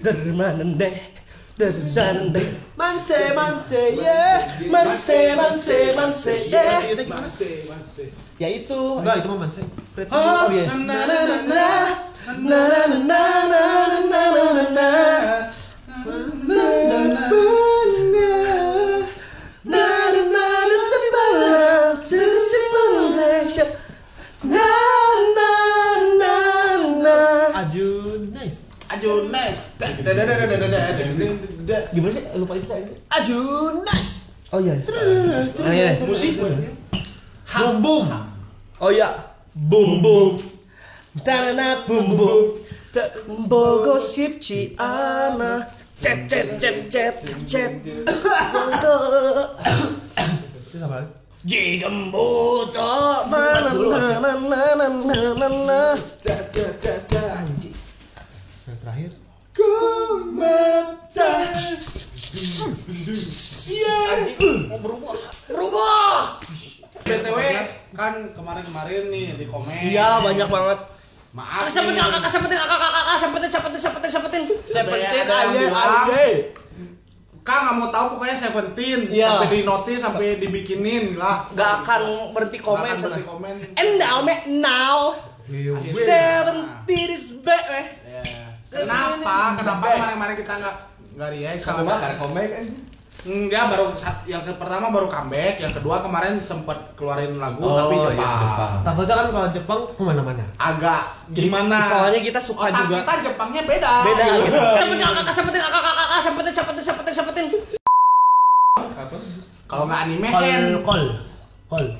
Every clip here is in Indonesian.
Dari mana deh? Dari sana deh. Manse, yeah. Manse, yeah. Ya itu. Enggak, itu mah Manse. Oh iya. Ajunes. Gimana sih? Lupa itu saya. Ajunes. Oh iya. Musik. Hambum. Oh iya. Bum bum. Tanana bum bum. Bogosip Ciana. Cet. Jigembuto. Yang terakhir. Mau berubah. BTW kan kemarin nih di komen. Iya, banyak banget. Maaf. Sempetin aja. Kak nggak mau tahu pokoknya Seventeen ya. Sampai di notice sampai dibikinin lah. Gak akan berhenti komen. And now Seventeen is back, Kenapa kemarin kita nggak react? Satu bakar comeback kan? Enggak, yang pertama baru comeback, yang kedua kemarin sempat keluarin lagu tapi Jepang. Jepang. Takutnya kan kalau Jepang kemana-mana. Agak gimana? Soalnya kita suka otak juga. Kita Jepangnya beda Gitu. Sempetin. Kalau nggak anime Call.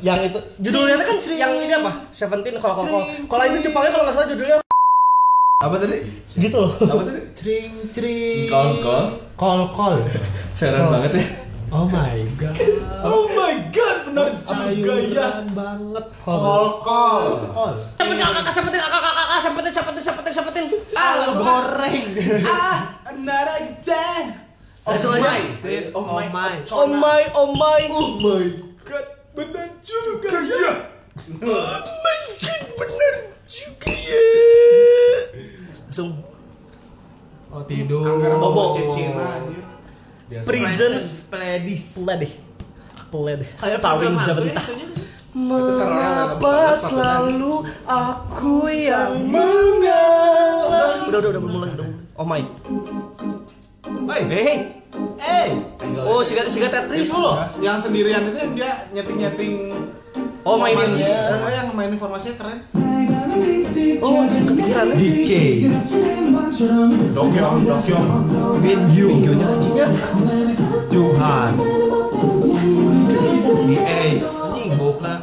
Yang itu judulnya kan yang ini apa? Seventeen. Kalau itu Jepangnya kalau nggak salah judulnya Apa tadi? gitu. Apa tadi? Cring. Call. Seran banget ya. Oh my god, benar juga ya. Banget. Call. Sempetin. Goreng. Nara kita. Oh my God, benar juga ya. Langsung tidur. Bobo Cecina anjir. Prisons Pledis. Starring Seventeen. Mengapa selalu aku yang mengalah? Udah mulai. Oh my. Hey. Oh, siga Tetris Itu loh, yang sendirian itu dia nyeting. Oh, mainin ya. Yang main informasinya keren. Oh, kepikiran DK. Dokyong. Minggunya anjingnya. Tuhan. DA. Anjing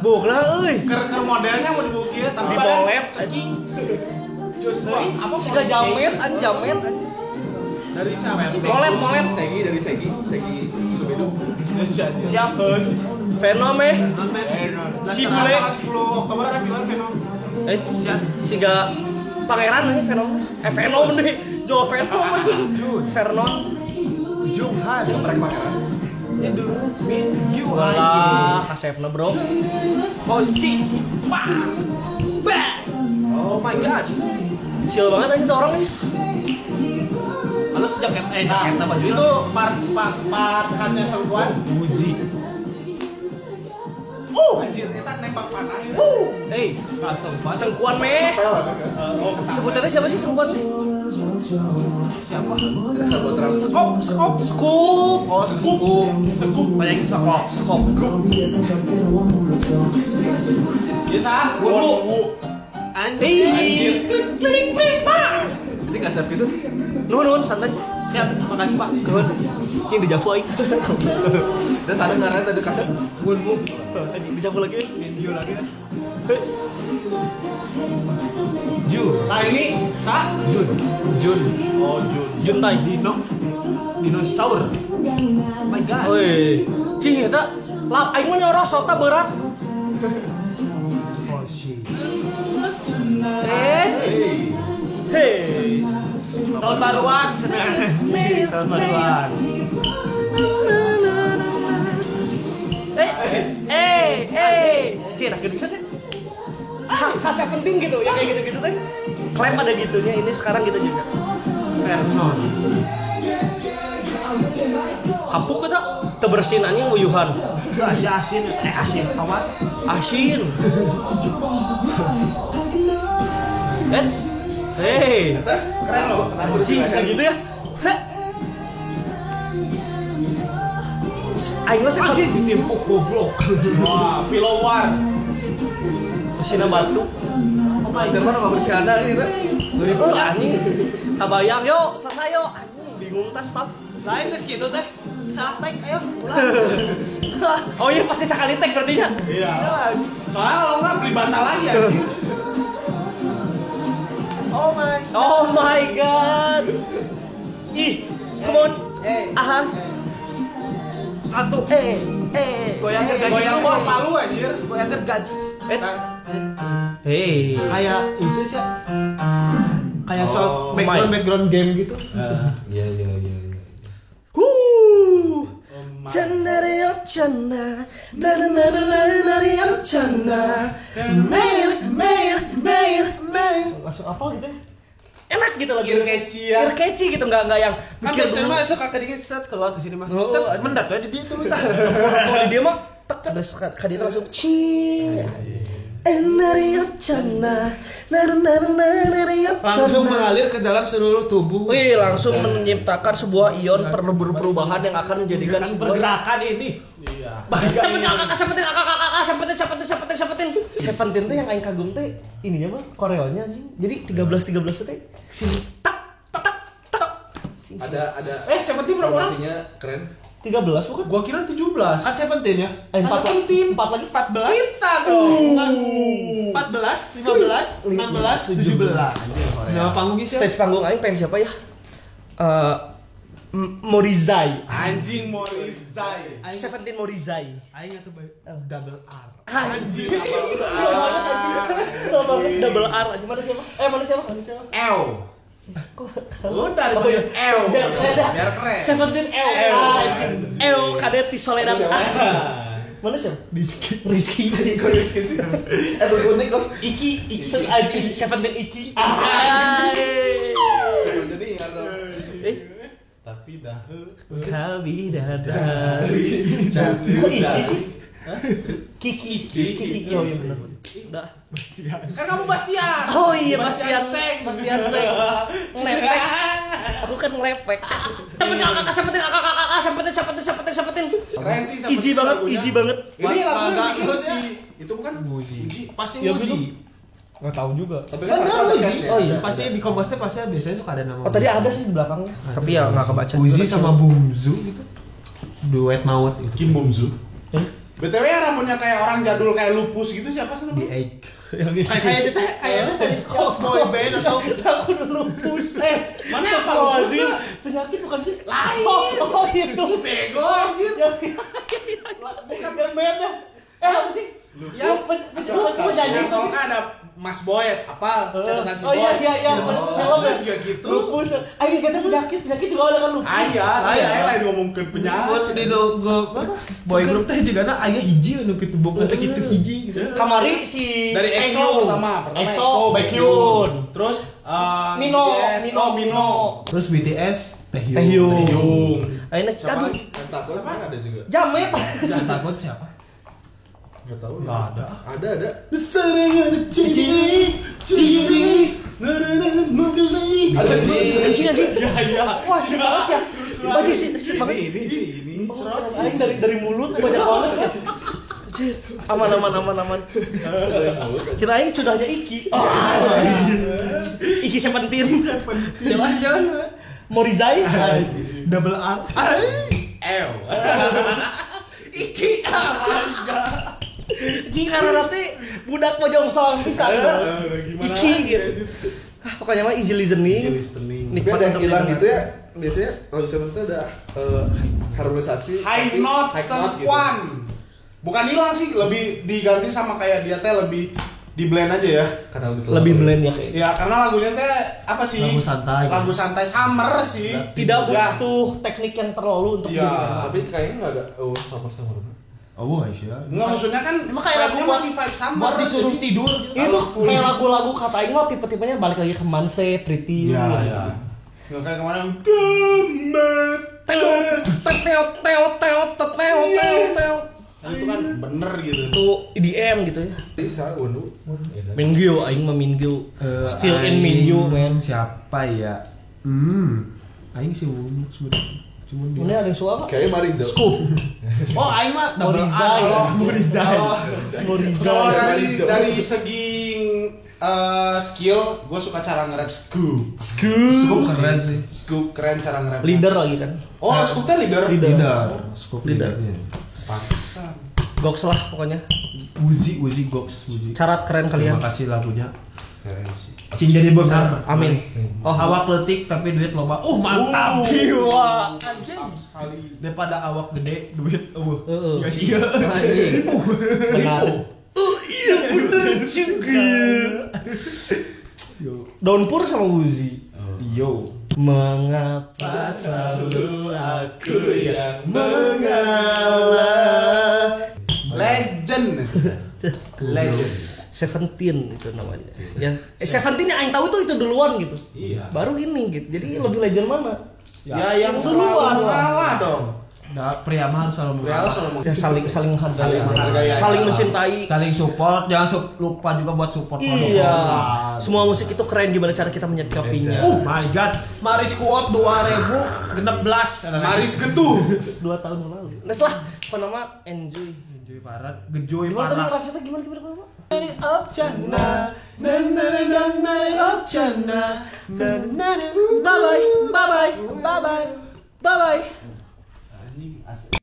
Bokna euy. Ker modelnya mau dibuki tapi Dibolet anjing. Apa siga jamet. Dari siapa? Molet. Dari Segi Subidu. Siap. Venom si bule 10 Oktober ada film Venom. siga pangeran ini Venom deh. Jo Venom aja. Vernon Junghan yang mereka pangeran. Ini dulu Minggu Walah, kasepna bro. Posisi. Oh my god. Kecil banget aja tuh orang nih. Halus jaketnya baju Itu part khasnya Sengkuan. Uji. Anjir, kita nembak panah. Langsung pas. Sengkuan meh. Sebutannya siapa sih Sengkuan? Siapa? Scoop. Oh, Scoop. Banyak Skop. Bisa, Wu. Anjir. Kling pak. Ini kasar gitu. Nuhun santai. Siap, makasih Pak. Nuhun. King di Javu aing. Dan sana ngaran tadi kasar. Mun. Di Javu lagi. Video lagi. Nah ini, Jun. Oh, Jun. Juntai. Dinosaur. Oh my god. Woi. Cing eta lap aing mah nyorosot ta berat. Oh shit. Hey. Tahun baruan senang. Tahun baruan. Cina gede bisa deh. H17 gitu ya kayak gitu-gitu teh. Klaim ada gitunya, ini sekarang gitu juga. Vernon. Kampung kita tebersin anjing wuyuhan. Asin asin kawan. Asin. Hei, Keren loh. anjing bisa gitu ya? Heh. Aing mah sakit Ditimpuk goblok. Wah, Pillow War. mesinnya batu. Jerman enggak bercanda gitu. Anjing. Kabayang yuk, selesai yuk. Anjing bingung tas staff. Lain terus gitu teh. Salah tag ayo. Oh iya pasti sekali tag berarti ya. Iya. Soalnya kalau nggak beli bantal lagi anjir. Oh my god. Ih, come on. Aha. Satu. Goyang gua palu anjir. Goyang gaji. Hey. Kayak itu sih. Kayak Oh, background game gitu. Iya. Candari of canda, dari of canda, mail. Langsung apa gitu? Enak gitu lagu. Ear catchy ya. Ear catchy gitu nggak yang. Kan biasanya mah suka kadingnya set keluar ke sini mah. Oh, Set mendak ya di dia tuh. Kalau dia mah tek ada kadita langsung cing. Dari of canda, dari of Langsung canda. mengalir ke dalam seluruh tubuh. Wih, langsung menciptakan sebuah ion perubahan yang akan menjadikan sebuah pergerakan ini. Iya. Seventeen tuh yang aing kagum teh ininya mah koreonya anjing. Jadi 13 teh sini tak. Ada Seventeen berapa orang? formasinya keren. 13 bukan? Gua kira 17. Kan 17 ya. 4 lagi 14. Kita dong. 14, 15, 16, 17. Nama panggungnya siapa? Stage panggung aing pengen siapa ya? Morizai. Anjing Morizai. Seventeen Morizai. Aing atuh double R. Anjing. Sama double R aja mana siapa? Mana siapa? Ew. Udah dipanggil Ew. Biar keren. Seventeen Ew kadet di Soledad. Mana siapa? Rizky. Itu unik kok. Iki. Seventeen Iki. Jadi Tapi dah. Kau bidadari. Kok Iki sih? Kiki. Oh iya benar. Udah. Kan kamu Bastian. Oh iya Bastian Bastian Seng. Seng. Ngelepek. Aku kan ngelepek. Sempetin. Keren sih. Easy banget. Ini lagu yang Agak bikin terus si. sih. Itu bukan Uji. Pasti Ya, Uzi. Enggak tahu juga. tapi kan pasti ada cast ya. Oh iya. Pasti di komposter pasti biasanya suka ada nama. Oh tadi ada sih di belakangnya. Tapi ya nggak kebaca. Uzi sama Bumzu gitu. Duet maut itu. Kim Bumzu. BTW rambutnya kayak orang jadul kayak lupus gitu siapa sih Di namanya? Egg. Kayaknya dari boy band atau Aku dulu lupus. Mana yang Pak lupus Azim. tuh? Penyakit bukan sih? Lain. Oh itu. Bego anjir. Bukan band-bandnya. Apa sih? Yang lupus aja. Yang kalau kan ada Mas Boyd, apa catatan si Oh Boyd. iya. Film ya. Iya gitu. Lupus. Ayo kita penyakit juga ada kan lupus. Ayah lain ngomongin penyakit. buat di logo boy group teh juga ada aya hiji nu kitu boga teh kitu hiji gitu. Kamari si Dari EXO Taehyung. pertama EXO, Baekhyun. Terus Mino. Mino. Terus BTS Taehyung. Taehyung. Ayo Siapa lagi? Takut kan ada juga. Jamet. Jangan takut siapa? Enggak tahu ya. Nggak ada. Ada. Serengan ciri. Anjing. Iya. Wah, shit banget ya. Wah, shit banget. Ini. Aing dari mulut banyak banget ya. Anjir. Aman. Kira aing cudahnya Iki. Iki Seventeen. Siapa? Morizai. Double R. Ew. Iki. Jika nanti budak mojongsong bisa. Iki gitu. Pokoknya mah easy listening. Tapi ada yang hilang gitu ya. Biasanya lagu Seven itu ada harmonisasi. High tapi note high gitu. sekuan. Bukan hilang sih, lebih diganti sama kayak dia teh lebih di blend aja ya. Karena Lebih blend ya kayaknya. Ya karena lagunya teh apa sih? Lagu santai. Lagu santai summer sih. Tidak Ya. butuh teknik yang terlalu untuk Iya. Tapi kayaknya nggak ada sama-sama. Oh, Aisyah. Enggak, maksudnya kan Emang kayak lagu vibe-nya buat- masih vibe summer. Buat disuruh jadi- tidur. Itu kayak lagu-lagu kata aing mah tipe-tipenya balik lagi ke Manse, Pretty You. Iya, iya. Enggak kayak kemarin Kemet. Teo. Nah, itu kan bener gitu. Itu EDM gitu ya. Bisa waduh. Minggu aing mah Minggu. Still in Minggu, man. Siapa ya? Aing sih Wunyu sebenarnya. Cuman dia. Ini ada yang suka enggak? Kayaknya Mariza. Scoop. Oh, aing mah Moriza. Kalau dari segi skill, gue suka cara nge-rap Scoop. Scoop keren sih. Scoop keren cara nge-rap. Leader lagi kan. Oh, Scoop tuh leader. Leader. Scoop Leader. leadernya. Pantesan. Goks lah pokoknya. Uzi Gox Uzi. Syarat keren kalian. Terima kasih lagunya. Keren sih. Cing jadi benar. Amin. Oh, awak letik tapi duit loba. Mantap. Gila. Sekali. Daripada awak gede duit Heeh. Ya sih. Anjing. Benar. Oh iya bener juga. Daun Pur sama Uzi. Yo. Mengapa selalu aku yang mengalah? Legend. Legend. Seventeen itu namanya. Ya, Seventeen yang aing tahu itu duluan gitu. Iya. Baru ini gitu. Jadi lebih legend mana? Ya yang duluan selalu lah. mengalah dong. Nah, pria mah harus selalu Real mengalah. selalu Ya saling menghargai, Saling menghargai aja saling lah. mencintai. Saling support, jangan lupa juga buat support Iya. Semua musik itu keren gimana cara kita menyikapinya. My god, Maris Kuot 2016. Maris Getuh. 2 tahun lalu. Nes lah, apa nama? Enjoy. Enjoy parah, gejoy Gimana tadi parah. rasanya gimana? Bye bye.